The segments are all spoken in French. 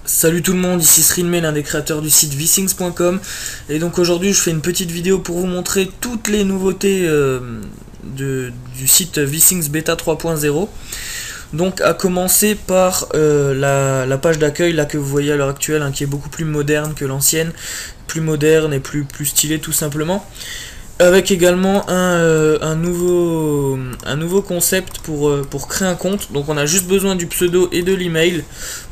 Salut tout le monde, ici Srinmei, l'un des créateurs du site vthings.com, et donc aujourd'hui je fais une petite vidéo pour vous montrer toutes les nouveautés du site vthings bêta 3.0. Donc à commencer par la page d'accueil là que vous voyez à l'heure actuelle, hein, qui est beaucoup plus moderne que l'ancienne, plus moderne et plus stylée tout simplement. Avec également un nouveau concept pour créer un compte. Donc on a juste besoin du pseudo et de l'email.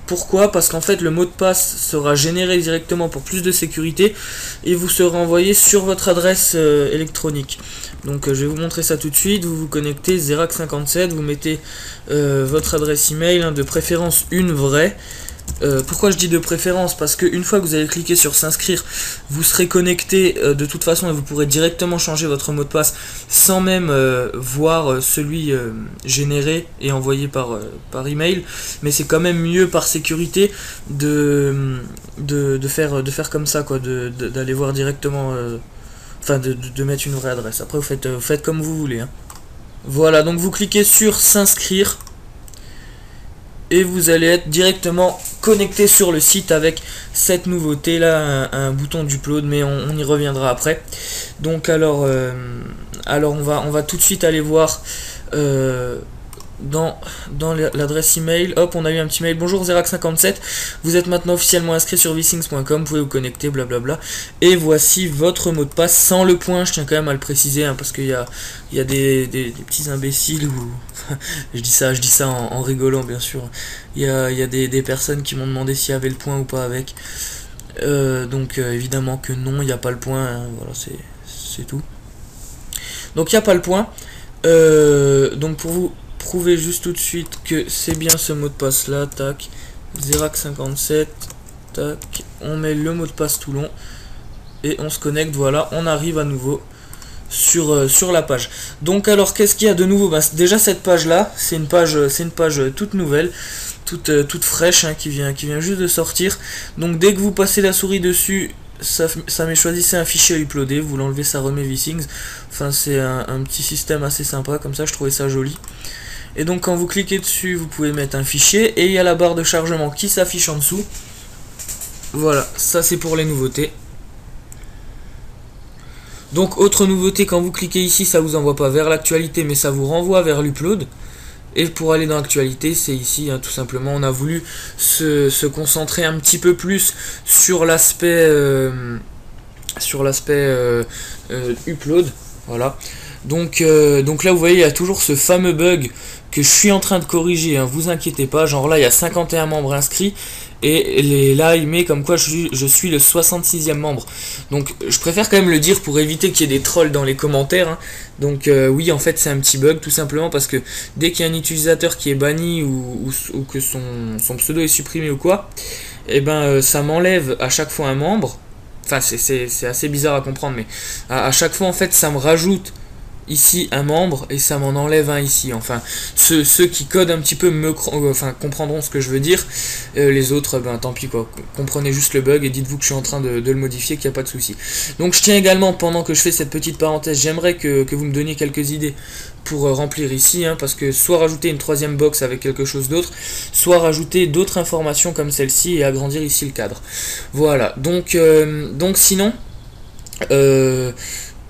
Pourquoi? Parce qu'en fait le mot de passe sera généré directement pour plus de sécurité et vous serez envoyé sur votre adresse électronique. Donc je vais vous montrer ça tout de suite. Vous vous connectez Zerac57, vous mettez votre adresse email, hein, de préférence une vraie. Pourquoi je dis de préférence? Parce qu'une fois que vous allez cliquer sur s'inscrire, vous serez connecté de toute façon et vous pourrez directement changer votre mot de passe sans même voir celui généré et envoyé par email. Mais c'est quand même mieux par sécurité de faire comme ça, quoi, d'aller voir directement, enfin de mettre une vraie adresse. Après vous faites comme vous voulez, hein. Voilà, donc vous cliquez sur s'inscrire et vous allez être directement connecté sur le site avec cette nouveauté là, un bouton d'upload, mais on y reviendra après. Donc alors on va tout de suite aller voir dans l'adresse email. Hop, on a eu un petit mail: bonjour Zerac57, vous êtes maintenant officiellement inscrit sur vthings.com, vous pouvez vous connecter, blablabla, et voici votre mot de passe sans le point. Je tiens quand même à le préciser, hein, parce qu'il y a des petits imbéciles, ou je dis ça en rigolant bien sûr. Il y a des personnes qui m'ont demandé s'il y avait le point ou pas avec. Donc évidemment que non, il n'y a pas le point, hein, voilà, c'est tout. Donc il n'y a pas le point. Donc pour vous prouver juste tout de suite que c'est bien ce mot de passe là, tac, Zerac57, tac, on met le mot de passe tout long et on se connecte. Voilà, on arrive à nouveau sur la page. Donc alors qu'est-ce qu'il y a de nouveau? Déjà cette page là, c'est une page toute nouvelle, toute fraîche, hein, qui vient juste de sortir. Donc dès que vous passez la souris dessus, ça m'est choisissez un fichier à uploader, vous l'enlevez, ça remet vthings. Enfin c'est un petit système assez sympa comme ça, je trouvais ça joli. Et donc quand vous cliquez dessus, vous pouvez mettre un fichier et il y a la barre de chargement qui s'affiche en dessous. Voilà, ça c'est pour les nouveautés. Donc autre nouveauté, quand vous cliquez ici, ça vous envoie pas vers l'actualité mais ça vous renvoie vers l'upload. Et pour aller dans l'actualité, c'est ici, hein, tout simplement. On a voulu se concentrer un petit peu plus sur l'aspect upload. Voilà. Donc là vous voyez, il y a toujours ce fameux bug que je suis en train de corriger, hein, vous inquiétez pas. Genre là il y a 51 membres inscrits et là il met comme quoi je suis le 66e membre. Donc je préfère quand même le dire pour éviter qu'il y ait des trolls dans les commentaires, hein. Donc oui, en fait c'est un petit bug tout simplement parce que dès qu'il y a un utilisateur qui est banni ou que son pseudo est supprimé ou quoi, et ben ça m'enlève à chaque fois un membre. Enfin c'est assez bizarre à comprendre, mais à chaque fois en fait ça me rajoute ici un membre et ça m'en enlève un ici. Enfin ceux qui codent un petit peu comprendront ce que je veux dire. Les autres, ben tant pis quoi, comprenez juste le bug et dites-vous que je suis en train de le modifier, qu'il n'y a pas de souci. Donc je tiens également, pendant que je fais cette petite parenthèse, j'aimerais que vous me donniez quelques idées pour remplir ici, hein, parce que soit rajouter une troisième box avec quelque chose d'autre, soit rajouter d'autres informations comme celle-ci et agrandir ici le cadre. Voilà, donc sinon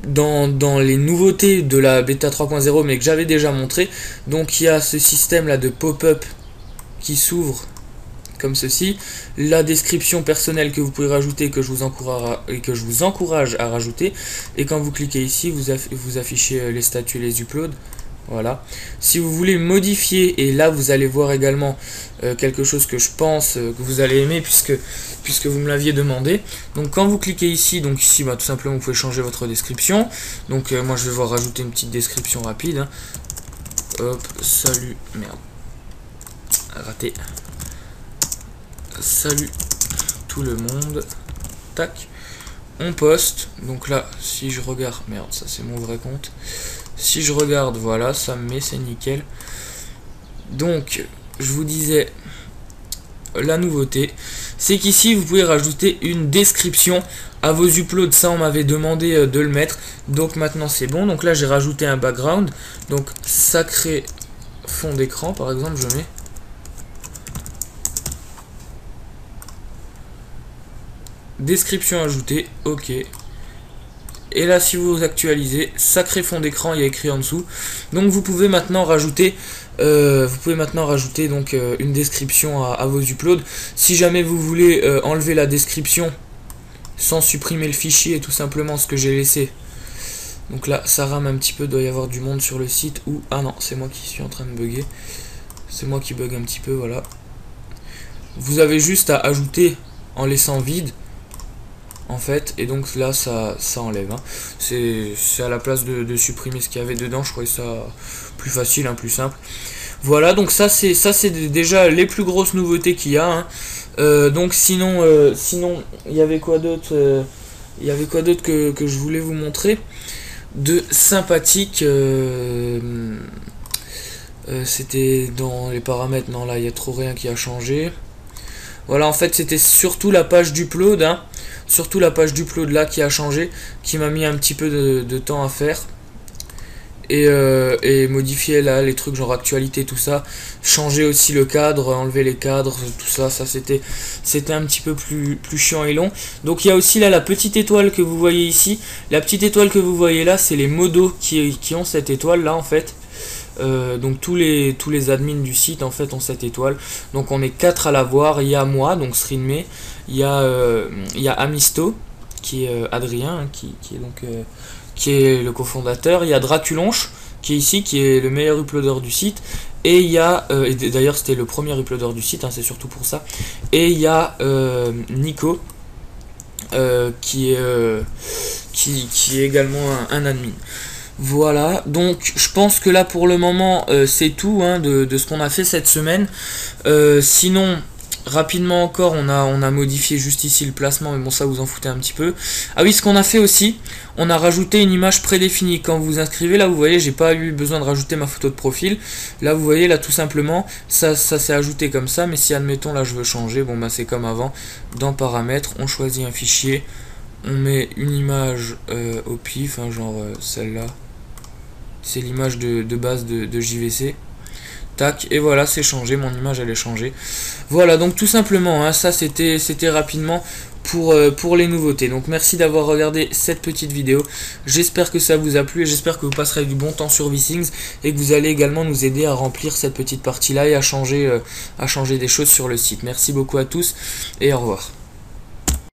dans les nouveautés de la bêta 3.0 mais que j'avais déjà montré, donc il y a ce système là de pop-up qui s'ouvre comme ceci, la description personnelle que vous pouvez rajouter, que je vous encourage à rajouter, et quand vous cliquez ici vous affichez les statuts et les uploads. Voilà. Si vous voulez modifier, et là vous allez voir également quelque chose que je pense que vous allez aimer puisque vous me l'aviez demandé. Donc quand vous cliquez ici, donc ici tout simplement vous pouvez changer votre description. Donc moi je vais voir rajouter une petite description rapide, hein. Hop, salut, merde, raté, salut tout le monde, tac, on poste. Donc là si je regarde, merde, ça c'est mon vrai compte. Si je regarde, voilà, ça me met, c'est nickel. Donc, je vous disais, la nouveauté, c'est qu'ici, vous pouvez rajouter une description à vos uploads. Ça, on m'avait demandé de le mettre. Donc, maintenant, c'est bon. Donc là, j'ai rajouté un background. Donc, sacré fond d'écran, par exemple, je mets. description ajoutée, ok. Et là, si vous actualisez, sacré fond d'écran, il y a écrit en dessous. Donc vous pouvez maintenant rajouter, donc une description à vos uploads. Si jamais vous voulez enlever la description sans supprimer le fichier, tout simplement ce que j'ai laissé. Donc là, ça rame un petit peu, doit y avoir du monde sur le site. Ou ah non, c'est moi qui suis en train de bugger. C'est moi qui bug un petit peu, voilà. Vous avez juste à ajouter en laissant vide. En fait, et donc là ça enlève, hein. C'est à la place de supprimer ce qu'il y avait dedans, je trouvais ça plus facile, hein, plus simple. Voilà, donc ça c'est déjà les plus grosses nouveautés qu'il y a, hein. Donc sinon il y avait quoi d'autre, que je voulais vous montrer de sympathique. C'était dans les paramètres, non là il y a trop rien qui a changé. Voilà, en fait c'était surtout la page d'upload, hein. Surtout la page d'upload là qui a changé, qui m'a mis un petit peu de temps à faire. Et modifier là les trucs genre actualité, tout ça. Changer aussi le cadre, enlever les cadres, tout ça, c'était un petit peu plus chiant et long. Donc il y a aussi là la petite étoile que vous voyez ici. La petite étoile que vous voyez là, c'est les modos qui ont cette étoile là en fait. Donc tous les admins du site en fait ont cette étoile. Donc on est 4 à l'avoir. Il y a moi, donc Srinme, il y a Amisto qui est Adrien, hein, qui est le cofondateur. Il y a Draculonche qui est ici, qui est le meilleur uploader du site. Et il y a d'ailleurs c'était le premier uploader du site, hein, c'est surtout pour ça. Et il y a Nico qui est également un admin. Voilà, donc je pense que là pour le moment c'est tout, hein, de ce qu'on a fait cette semaine. Sinon, rapidement encore, on a modifié juste ici le placement, mais bon ça vous en foutez un petit peu. Ah oui, ce qu'on a fait aussi, on a rajouté une image prédéfinie. Quand vous vous inscrivez, là vous voyez, j'ai pas eu besoin de rajouter ma photo de profil. Là vous voyez, là tout simplement, ça s'est ajouté comme ça, mais si admettons là je veux changer, bon bah c'est comme avant, dans paramètres, on choisit un fichier, on met une image au pif, hein, genre celle-là. C'est l'image de base de JVC. Tac, et voilà, c'est changé, mon image elle est changée. Voilà, donc tout simplement, hein, ça c'était rapidement pour les nouveautés. Donc merci d'avoir regardé cette petite vidéo. J'espère que ça vous a plu et j'espère que vous passerez du bon temps sur VSync et que vous allez également nous aider à remplir cette petite partie là et à changer des choses sur le site. Merci beaucoup à tous et au revoir.